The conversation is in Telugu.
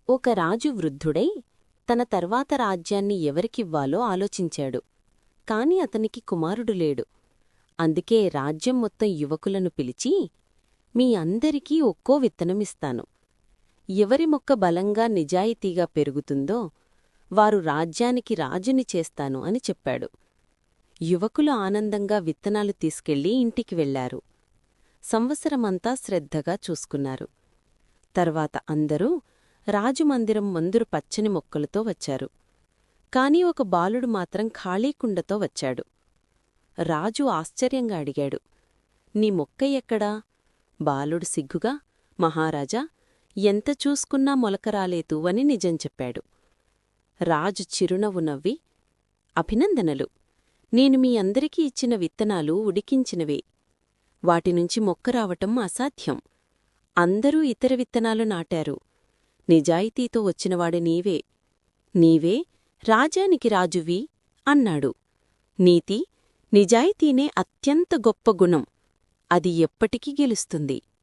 ఒక రాజు వృద్ధుడై తన తర్వాత రాజ్యాన్ని ఎవరికివ్వాలో ఆలోచించాడు. కాని అతనికి కుమారుడు లేడు. అందుకే రాజ్యం మొత్తం యువకులను పిలిచి, మీ అందరికీ ఒక్కో విత్తనమిస్తాను. ఎవరి మొక్క బలంగా నిజాయితీగా పెరుగుతుందో వారు రాజ్యానికి రాజుని చేస్తాను అని చెప్పాడు. యువకులు ఆనందంగా విత్తనాలు తీసుకెళ్లి ఇంటికి వెళ్లారు. సంవత్సరమంతా శ్రద్ధగా చూసుకున్నారు. తర్వాత అందరూ రాజుమందిరం మందురు పచ్చని మొక్కలతో వచ్చారు. కాని ఒక బాలుడు మాత్రం ఖాళీ కుండతో వచ్చాడు. రాజు ఆశ్చర్యంగా అడిగాడు, నీ మొక్క ఎక్కడా? బాలుడు సిగ్గుగా, మహారాజా, ఎంత చూసుకున్నా మొలకరాలేదు అని నిజం చెప్పాడు. రాజు చిరునవ్వు నవ్వి, అభినందనలు. నేను మీ అందరికీ ఇచ్చిన విత్తనాలు ఉడికించినవే. వాటినుంచి మొక్క రావటం అసాధ్యం. అందరూ ఇతర విత్తనాలు నాటారు. నిజాయితీతో వచ్చినవాడు నీవే. నీవే రాజానికి రాజువి అన్నాడు. నీతి, నిజాయితీనే అత్యంత గొప్ప గుణం. అది ఎప్పటికీ గెలుస్తుంది.